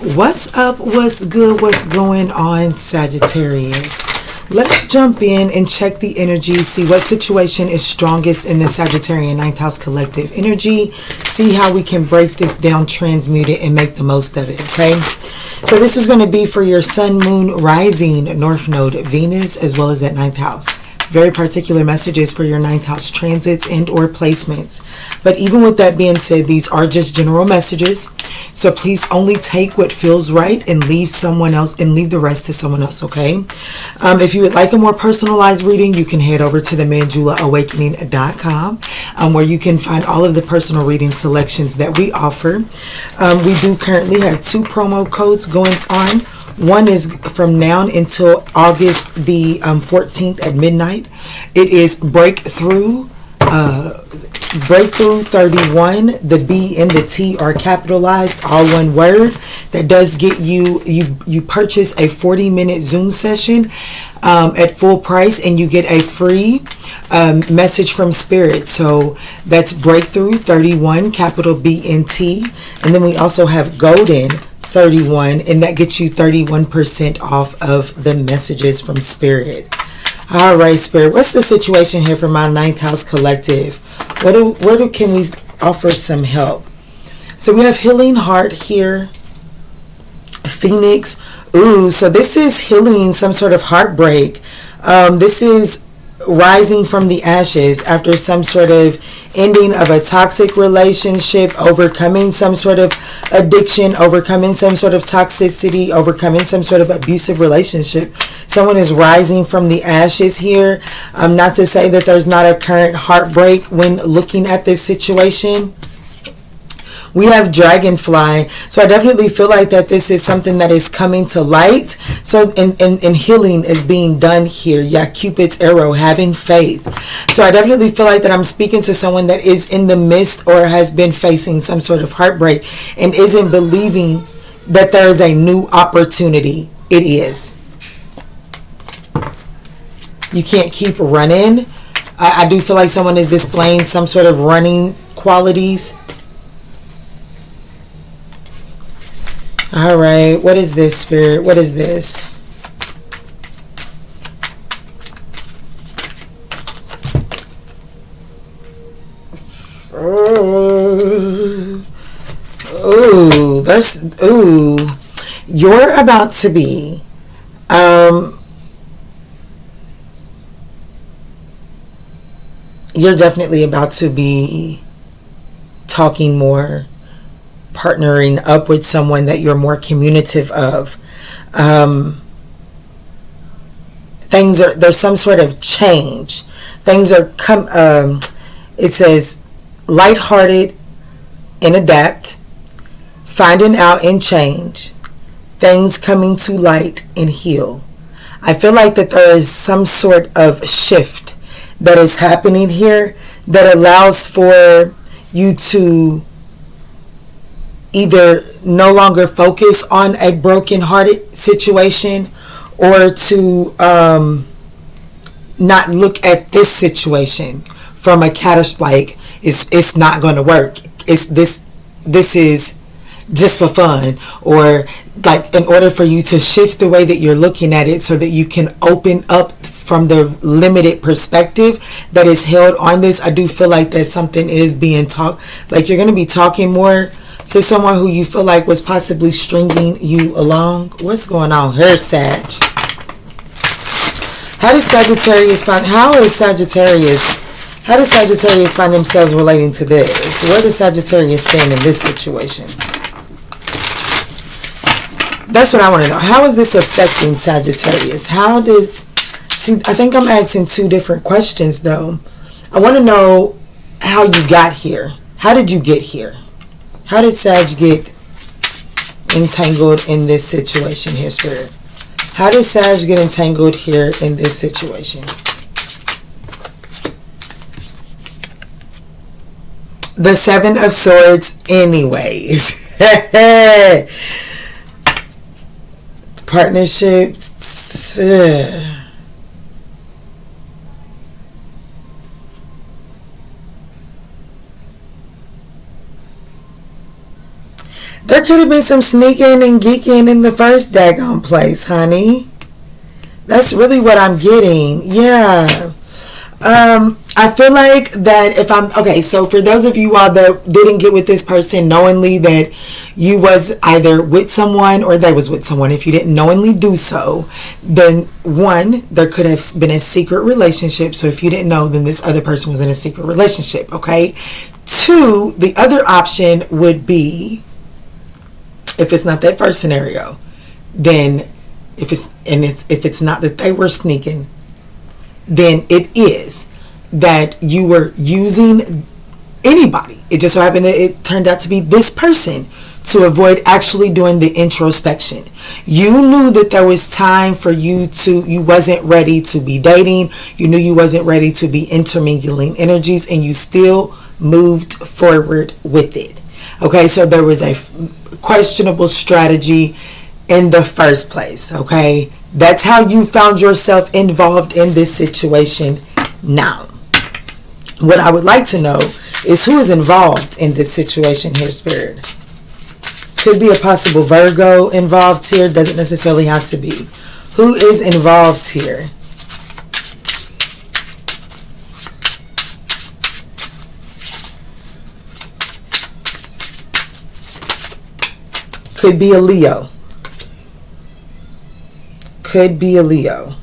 What's up? What's good? What's going on, Sagittarius? Let's jump in and check the energy, see what situation is strongest in the Sagittarian 9th house collective energy, see how we can break this down, transmute it, and make the most of it, okay? So this is going to be for your Sun, Moon, Rising, North Node, Venus, as well as that 9th house. Very particular messages for your 9th house transits and or placements. But even with that being said, these are just general messages. So please only take what feels right and leave someone else and leave the rest to someone else, okay? If you would like a more personalized reading, you can head over to the ManjulaAwakening.com, where you can find all of the personal reading selections that we offer. We do currently have 2 promo codes going on. One is from now until August the 14th at midnight. It is Breakthrough 31. The B and the T are capitalized, all one word. That does get you purchase a 40-minute Zoom session at full price, and you get a free message from Spirit. So that's Breakthrough 31, capital B and T. And then we also have Golden 31, and that gets you 31% off of the messages from Spirit. All right, Spirit, what's the situation here for my 9th house collective? Where can we offer some help? So we have Healing Heart here, Phoenix. Ooh, so this is healing some sort of heartbreak. This is rising from the ashes after some sort of ending of a toxic relationship, overcoming some sort of addiction, overcoming some sort of toxicity, overcoming some sort of abusive relationship. Someone is rising from the ashes here. Not to say that there's not a current heartbreak when looking at this situation. We have Dragonfly. So I definitely feel like that this is something that is coming to light. So and healing is being done here. Yeah, Cupid's arrow, having faith. So I definitely feel like that I'm speaking to someone that is in the midst or has been facing some sort of heartbreak and isn't believing that there is a new opportunity. It is. You can't keep running. I do feel like someone is displaying some sort of running qualities. All right, what is this, Spirit? What is this? You're about to be, you're definitely about to be talking more, partnering up with someone that you're more communicative of. There's some sort of change. Things are it says lighthearted and adapt, finding out and change, things coming to light and heal. I feel like that there is some sort of shift that is happening here that allows for you to either no longer focus on a broken-hearted situation or to not look at this situation from a like it's not going to work. This is just for fun, or like in order for you to shift the way that you're looking at it so that you can open up from the limited perspective that is held on this. I do feel like that something is being talked, like you're going to be talking more to someone who you feel like was possibly stringing you along. What's going on here, Sag? How does Sagittarius find themselves relating to this? Where does Sagittarius stand in this situation? That's what I want to know. How is this affecting Sagittarius? I think I'm asking 2 different questions though. I want to know how you got here. How did you get here? How did Sag get entangled in this situation here, Spirit? How did Sag get entangled here in this situation? The 7 of Swords anyways. Partnerships. There could have been some sneaking and geeking in the first daggone place, honey. That's really what I'm getting. Yeah. I feel like that if I'm okay, so for those of you all that didn't get with this person knowingly, that you was either with someone or they was with someone, if you didn't knowingly do so, then one, there could have been a secret relationship. So if you didn't know, then this other person was in a secret relationship. Okay. Two, the other option would be, if it's not that first scenario, then if it's not that they were sneaking, then it is that you were using anybody. It just so happened that it turned out to be this person to avoid actually doing the introspection. You knew that there was time for you wasn't ready to be dating. You knew you wasn't ready to be intermingling energies, and you still moved forward with it. Okay, so there was a questionable strategy in the first place. Okay, that's how you found yourself involved in this situation. Now, what I would like to know is who is involved in this situation here, Spirit. Could be a possible Virgo involved here. Doesn't necessarily have to be. Who is involved here? Could be a Leo. Could be a Leo.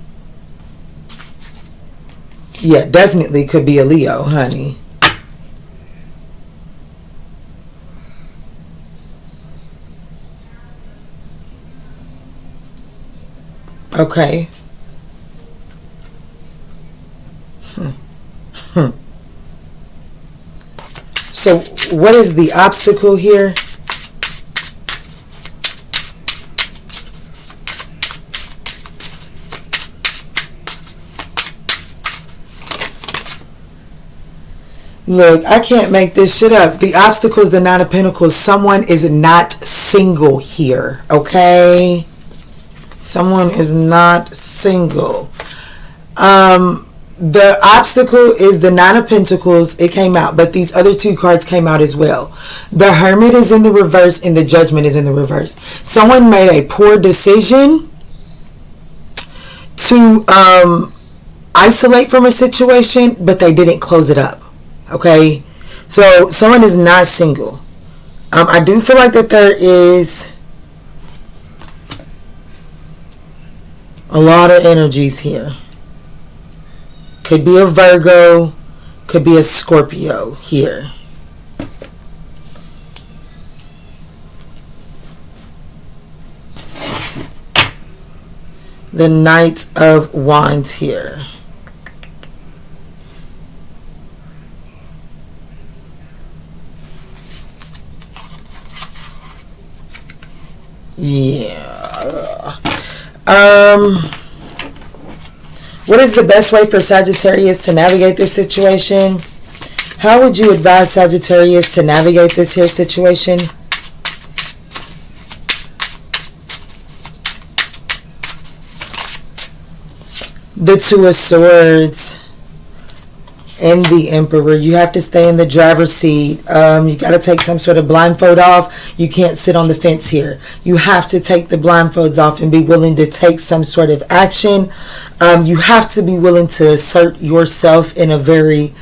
Yeah, definitely could be a Leo, honey. Okay. So, what is the obstacle here? Look, I can't make this shit up. The obstacle is the Nine of Pentacles. Someone is not single here, okay? Someone is not single. The obstacle is the Nine of Pentacles. It came out, but these other two cards came out as well. The Hermit is in the reverse and the Judgment is in the reverse. Someone made a poor decision to isolate from a situation, but they didn't close it up. Okay, so someone is not single. I do feel like that there is a lot of energies here. Could be a Virgo, could be a Scorpio here. The Knight of Wands here. Yeah. What is the best way for Sagittarius to navigate this situation? How would you advise Sagittarius to navigate this here situation? The Two of Swords and the Emperor. You have to stay in the driver's seat. You got to take some sort of blindfold off. You can't sit on the fence here. You have to take the blindfolds off and be willing to take some sort of action. You have to be willing to assert yourself in a very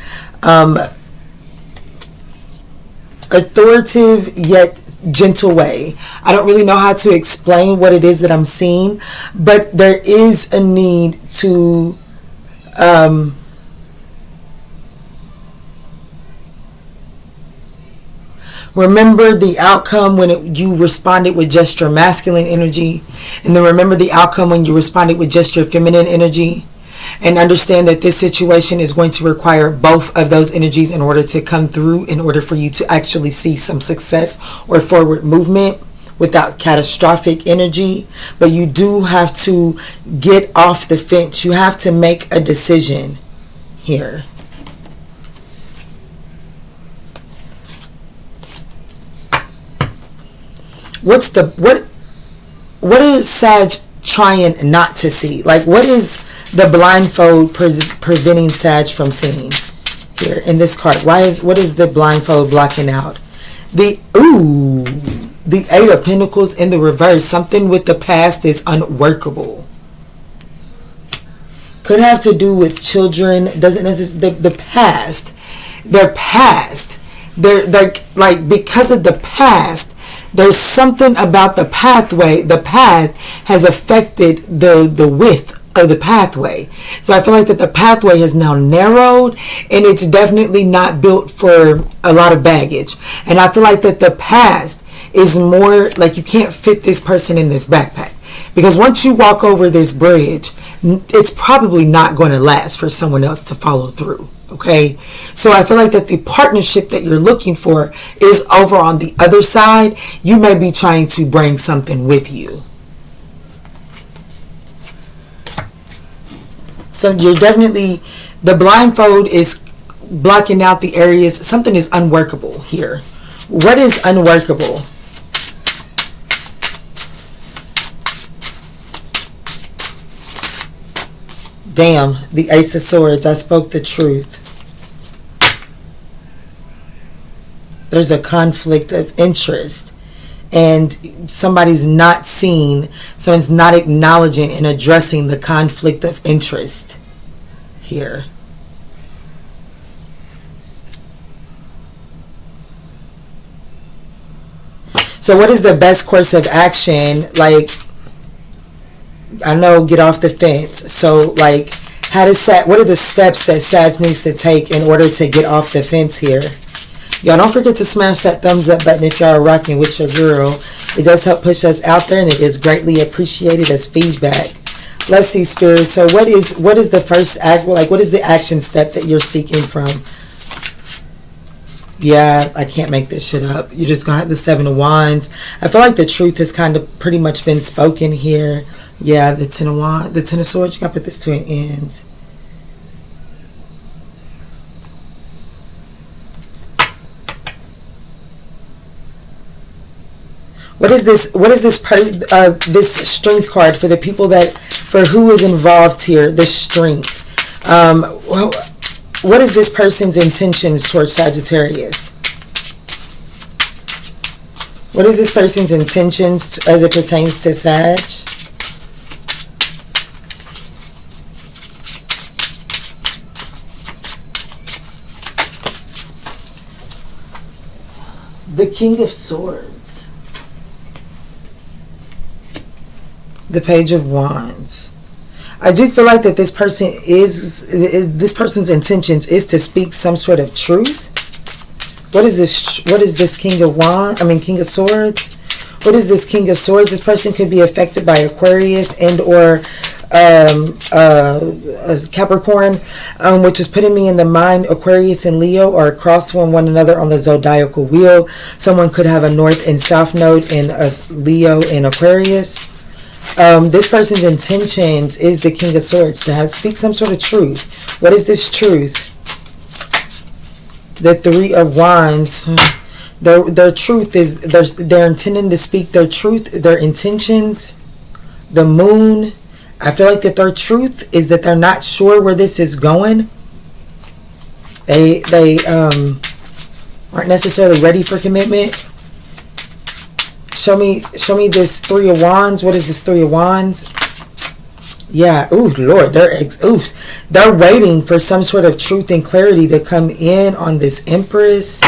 authoritative yet gentle way. I don't really know how to explain what it is that I'm seeing, but there is a need to remember the outcome when you responded with just your masculine energy, and then remember the outcome when you responded with just your feminine energy, and understand that this situation is going to require both of those energies in order to come through, in order for you to actually see some success or forward movement without catastrophic energy. But you do have to get off the fence. You have to make a decision here. What is Sag trying not to see? Like, what is the blindfold preventing Sag from seeing here in this card? What is the blindfold blocking out? the Eight of Pentacles in the reverse. Something with the past is unworkable. Could have to do with children. Doesn't necessarily the past. Their past. They're like because of the past. There's something about the pathway. The path has affected the width of the pathway. So I feel like that the pathway has now narrowed, and it's definitely not built for a lot of baggage. And I feel like that the past is more like you can't fit this person in this backpack. Because once you walk over this bridge, it's probably not going to last for someone else to follow through. Okay, so I feel like that the partnership that you're looking for is over on the other side. You may be trying to bring something with you. So you're definitely, the blindfold is blocking out the areas. Something is unworkable here. What is unworkable? Damn, the Ace of Swords. I spoke the truth. There's a conflict of interest. And somebody's not seeing, someone's not acknowledging and addressing the conflict of interest here. So what is the best course of action? Like, I know, get off the fence. So like, what are the steps that Sag needs to take in order to get off the fence here? Y'all don't forget to smash that thumbs up button if y'all are rocking with your girl. It does help push us out there, and it is greatly appreciated as feedback. Let's see, Spirit. So what is the first act? Like, what is the action step that you're seeking from? Yeah, I can't make this shit up. You're just gonna have the Seven of Wands. I feel like the truth has kind of pretty much been spoken here. Yeah, the Ten of Wands, the Ten of Swords. You gotta put this to an end. What is this? What is this? This strength card for the people for who is involved here? This strength. What is this person's intentions towards Sagittarius? What is this person's intentions as it pertains to Sag? The King of Swords. The Page of Wands. I do feel like that this person's intentions is to speak some sort of truth. What is this? What is this King of Wands? King of Swords. What is this King of Swords? This person could be affected by Aquarius and or Capricorn, which is putting me in the mind. Aquarius and Leo are across from one another on the zodiacal wheel. Someone could have a north and south node in Leo and Aquarius. This person's intentions is the King of Swords to speak some sort of truth. What is this truth? The Three of Wands. Their truth is they're intending to speak their truth, their intentions. The Moon. I feel like that their truth is that they're not sure where this is going. They aren't necessarily ready for commitment. Show me this Three of Wands. What is this Three of Wands? Yeah. Ooh, Lord. They're waiting for some sort of truth and clarity to come in on this Empress.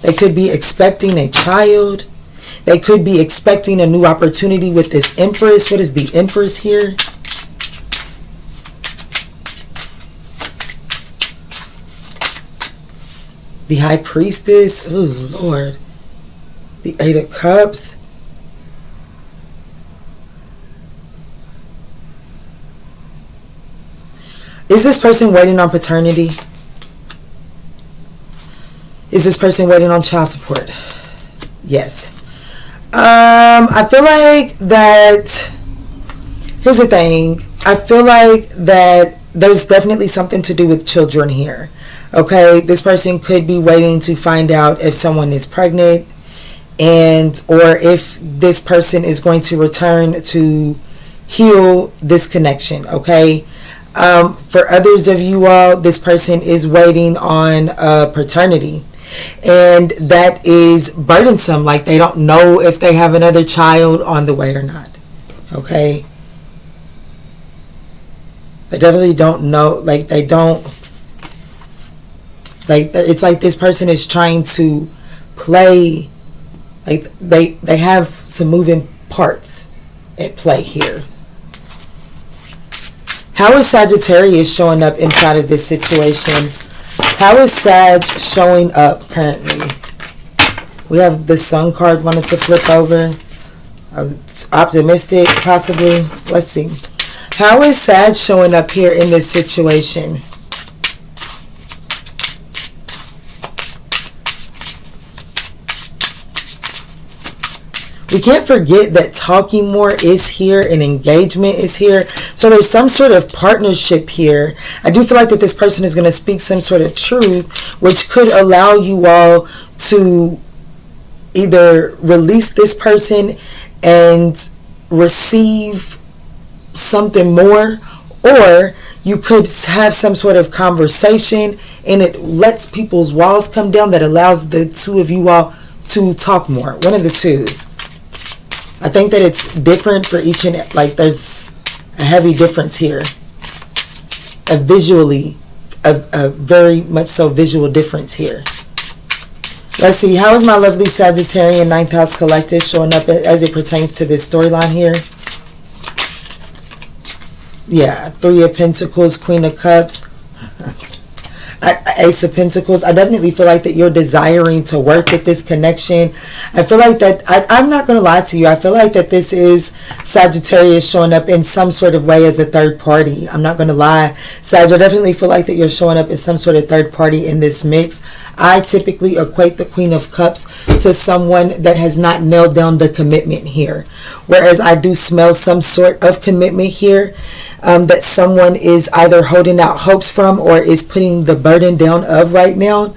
They could be expecting a child. They could be expecting a new opportunity with this Empress. What is the Empress here? The High Priestess. Ooh, Lord. The Eight of Cups. Is this person waiting on paternity? Is this person waiting on child support? Yes. I feel like that. Here's the thing. I feel like that there's definitely something to do with children here. Okay, this person could be waiting to find out if someone is pregnant, or if this person is going to return to heal this connection. Okay, for others of you all, this person is waiting on paternity. And that is burdensome. Like, they don't know if they have another child on the way or not. Okay? They definitely don't know. Like, they don't. Like, it's like this person is trying to play. Like, they have some moving parts at play here. How is Sagittarius showing up inside of this situation? How is Sag showing up currently? We have the Sun card wanted to flip over. Optimistic, possibly. Let's see. How is Sag showing up here in this situation? We can't forget that talking more is here and engagement is here. So there's some sort of partnership here. I do feel like that this person is going to speak some sort of truth, which could allow you all to either release this person and receive something more, or you could have some sort of conversation and it lets people's walls come down that allows the two of you all to talk more. One of the two. I think that it's different for each and like there's a heavy difference here. A very much so visual difference here. Let's see, how is my lovely Sagittarian 9th house collective showing up as it pertains to this storyline here? Yeah, 3 of Pentacles, Queen of Cups, Ace of Pentacles. I definitely feel like that you're desiring to work with this connection. I feel like that, I'm not going to lie to you, I feel like that this is Sagittarius showing up in some sort of way as a third party. I'm not going to lie, Sag, I definitely feel like that you're showing up as some sort of third party in this mix. I typically equate the Queen of Cups to someone that has not nailed down the commitment here, whereas I do smell some sort of commitment here. That someone is either holding out hopes from or is putting the burden down of right now.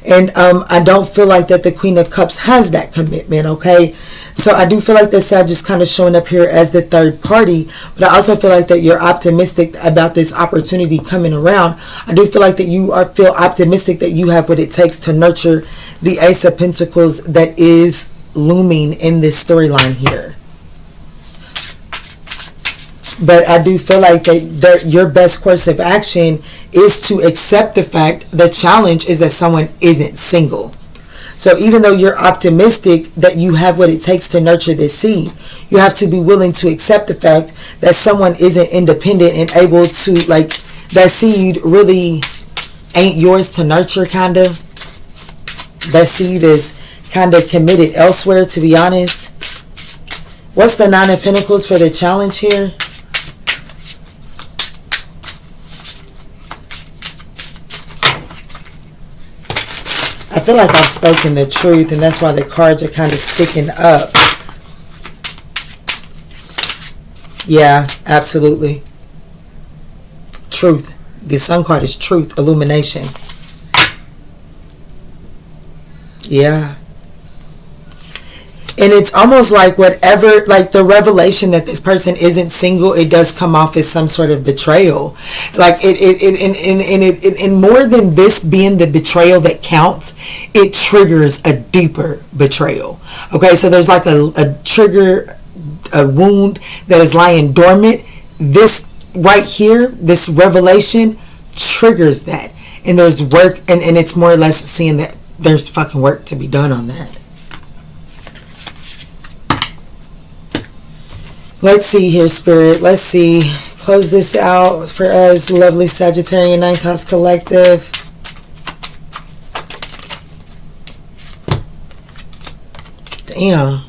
And I don't feel like that the Queen of Cups has that commitment, okay? So I do feel like that Sag is kind of showing up here as the third party, but I also feel like that you're optimistic about this opportunity coming around. I do feel like that you feel optimistic that you have what it takes to nurture the Ace of Pentacles that is looming in this storyline here. But I do feel like that your best course of action is to accept the fact, the challenge is that someone isn't single. So even though you're optimistic that you have what it takes to nurture this seed, you have to be willing to accept the fact that someone isn't independent and able to, like, that seed really ain't yours to nurture, kind of. That seed is kind of committed elsewhere, to be honest. What's the 9 of Pentacles for the challenge here? I feel like I've spoken the truth, and that's why the cards are kind of sticking up. Yeah, absolutely. Truth. The Sun card is truth, illumination. Yeah. And it's almost like whatever, like the revelation that this person isn't single, it does come off as some sort of betrayal. Like and more than this being the betrayal that counts, it triggers a deeper betrayal. Okay, so there's like a trigger, a wound that is lying dormant. This right here, this revelation triggers that. And there's work, and it's more or less seeing that there's fucking work to be done on that. Let's see here, Spirit. Let's see. Close this out for us, lovely Sagittarian 9th house collective. Damn.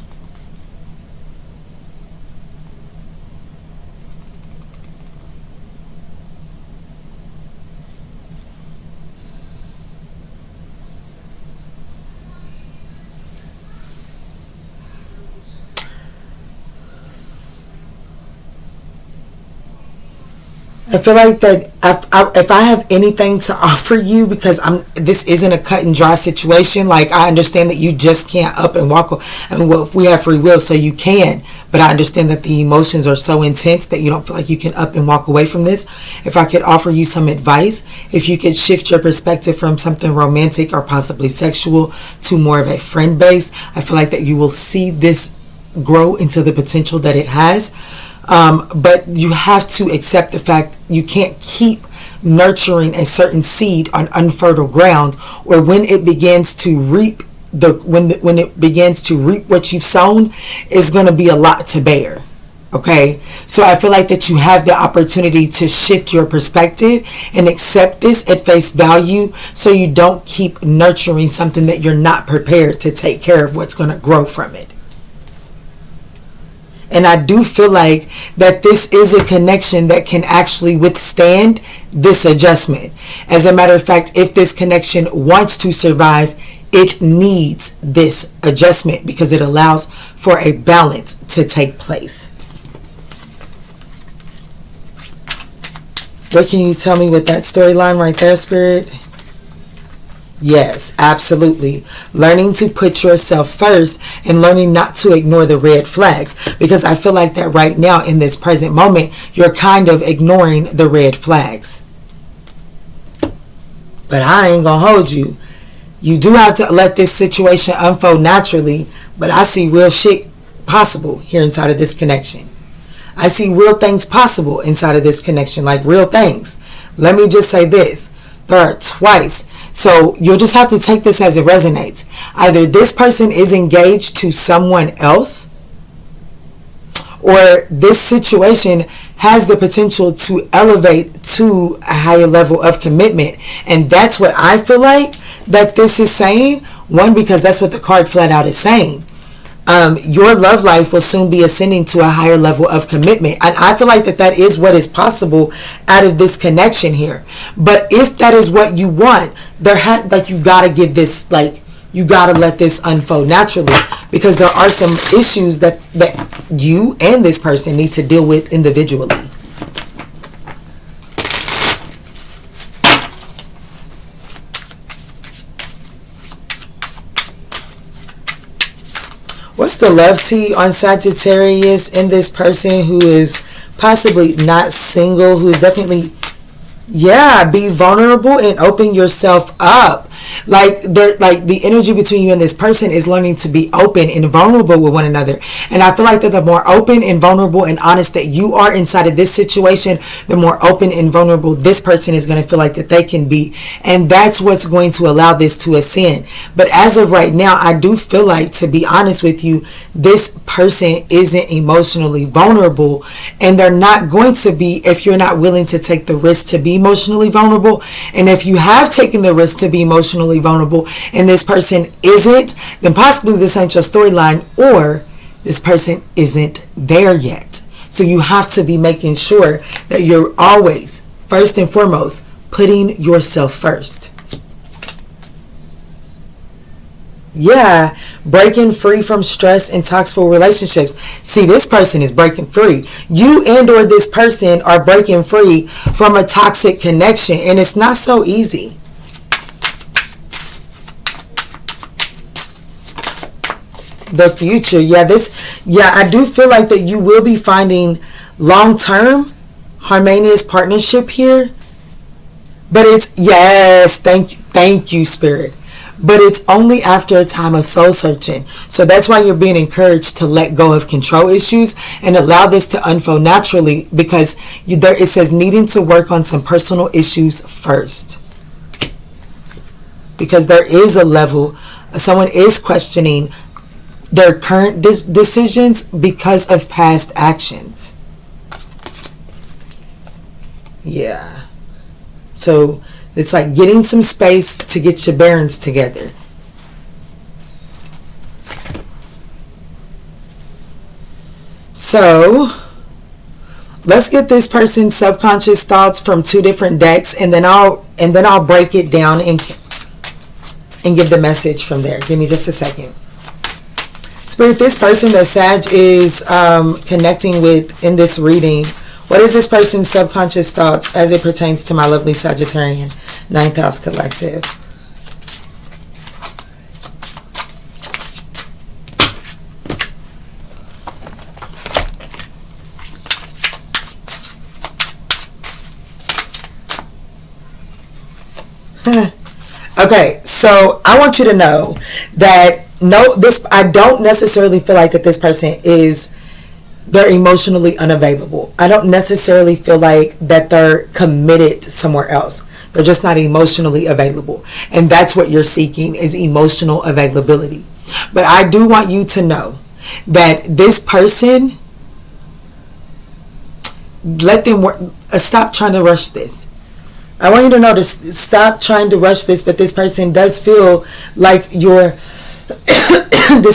I feel like that if I have anything to offer you, because this isn't a cut and dry situation. Like, I understand that you just can't up and walk. Well, we have free will, so you can. But I understand that the emotions are so intense that you don't feel like you can up and walk away from this. If I could offer you some advice, if you could shift your perspective from something romantic or possibly sexual to more of a friend base, I feel like that you will see this grow into the potential that it has. But you have to accept the fact you can't keep nurturing a certain seed on unfertile ground, or when it begins to reap when it begins to reap what you've sown, it's going to be a lot to bear. Okay, so I feel like that you have the opportunity to shift your perspective and accept this at face value, so you don't keep nurturing something that you're not prepared to take care of what's going to grow from it. And I do feel like that this is a connection that can actually withstand this adjustment. As a matter of fact, if this connection wants to survive, it needs this adjustment because it allows for a balance to take place. What can you tell me with that storyline right there, Spirit? Yes, absolutely. Learning to put yourself first and learning not to ignore the red flags. Because I feel like that right now in this present moment, you're kind of ignoring the red flags. But I ain't gonna hold you. You do have to let this situation unfold naturally. But I see real shit possible here inside of this connection. I see real things possible inside of this connection. Like real things. Let me just say this. There are twice. So you'll just have to take this as it resonates. Either this person is engaged to someone else, or this situation has the potential to elevate to a higher level of commitment. And that's what I feel like that this is saying. One, because that's what the card flat out is saying. Your love life will soon be ascending to a higher level of commitment. And I feel like that is what is possible out of this connection here. But if that is what you want, you gotta give this, you gotta let this unfold naturally, because there are some issues that you and this person need to deal with individually. What's the love tea on Sagittarius in this person who is possibly not single, who is definitely, be vulnerable and open yourself up. The energy between you and this person is learning to be open and vulnerable with one another. And I feel like that the more open and vulnerable and honest that you are inside of this situation, the more open and vulnerable this person is going to feel like that they can be. And that's what's going to allow this to ascend. But as of right now, I do feel like, to be honest with you, this person isn't emotionally vulnerable, and they're not going to be if you're not willing to take the risk to be emotionally vulnerable. And if you have taken the risk to be emotionally vulnerable and this person isn't, then possibly this ain't your storyline, or this person isn't there yet. So you have to be making sure that you're always, first and foremost, putting yourself first. Breaking free from stress and toxic relationships. See, this person is breaking free. You and or this person are breaking free from a toxic connection, and it's not so easy. The future. I do feel like that you will be finding long-term harmonious partnership here. But it's, thank you, Spirit. But it's only after a time of soul searching. So that's why you're being encouraged to let go of control issues and allow this to unfold naturally, because it says needing to work on some personal issues first. Because there is a level, someone is questioning their current decisions because of past actions. So it's like getting some space to get your bearings together. So let's get this person's subconscious thoughts from two different decks, and then I'll break it down and give the message from there. Give me just a second. Spirit, this person that Sag is connecting with in this reading What is this person's subconscious thoughts as it pertains to my lovely Sagittarian 9th house collective? Okay, so I want you to know that I don't necessarily feel like that this person they're emotionally unavailable. I don't necessarily feel like that they're committed somewhere else. They're just not emotionally available. And that's what you're seeking, is emotional availability. But I do want you to know that this person, let them work. Stop trying to rush this. I want you to know to stop trying to rush this, but this person does feel like this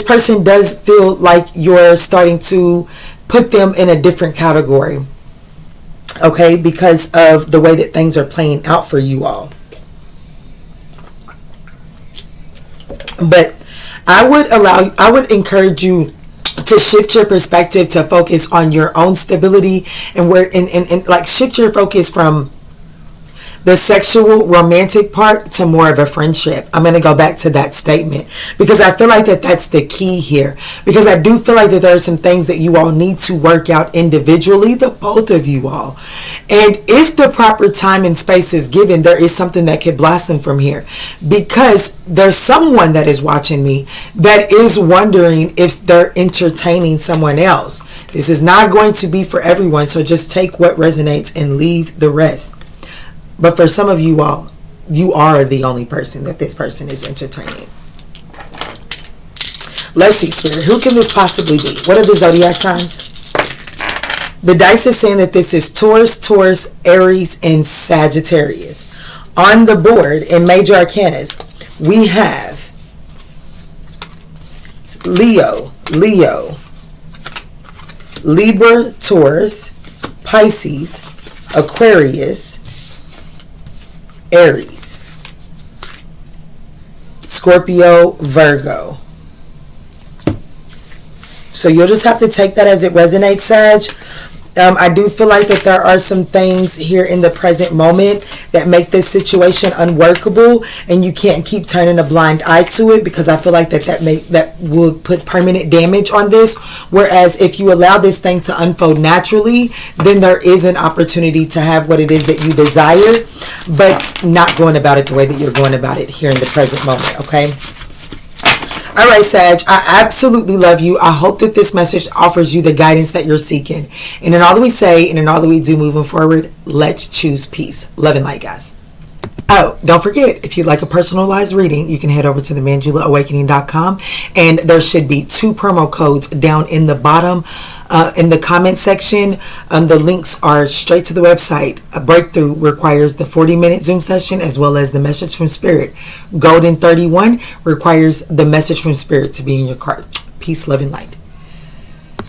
person does feel like you're starting to put them in a different category, okay, because of the way that things are playing out for you all. But I would encourage you to shift your perspective to focus on your own stability, and like shift your focus from the sexual romantic part to more of a friendship. I'm going to go back to that statement because I feel like that's the key here, because I do feel like that there are some things that you all need to work out individually, the both of you all. And if the proper time and space is given, there is something that could blossom from here, because there's someone that is watching me that is wondering if they're entertaining someone else. This is not going to be for everyone, so just take what resonates and leave the rest. But for some of you all, you are the only person that this person is entertaining. Let's see, Spirit. Who can this possibly be? What are the zodiac signs? The dice is saying that this is Taurus, Aries, and Sagittarius. On the board in Major Arcanas, we have Leo, Libra, Taurus, Pisces, Aquarius, Aries, Scorpio, Virgo. So you'll just have to take that as it resonates, Sag. I do feel like that there are some things here in the present moment that make this situation unworkable, and you can't keep turning a blind eye to it, because I feel like that will put permanent damage on this. Whereas if you allow this thing to unfold naturally, then there is an opportunity to have what it is that you desire, but not going about it the way that you're going about it here in the present moment, okay? All right, Sag, I absolutely love you. I hope that this message offers you the guidance that you're seeking. And in all that we say and in all that we do moving forward, let's choose peace. Love and light, guys. Oh, don't forget, if you'd like a personalized reading, you can head over to the ManjulaAwakening.com, and there should be 2 promo codes down in the bottom in the comment section. The links are straight to the website. A breakthrough requires the 40-minute Zoom session as well as the message from Spirit. Golden 31 requires the message from Spirit to be in your cart. Peace, love, and light.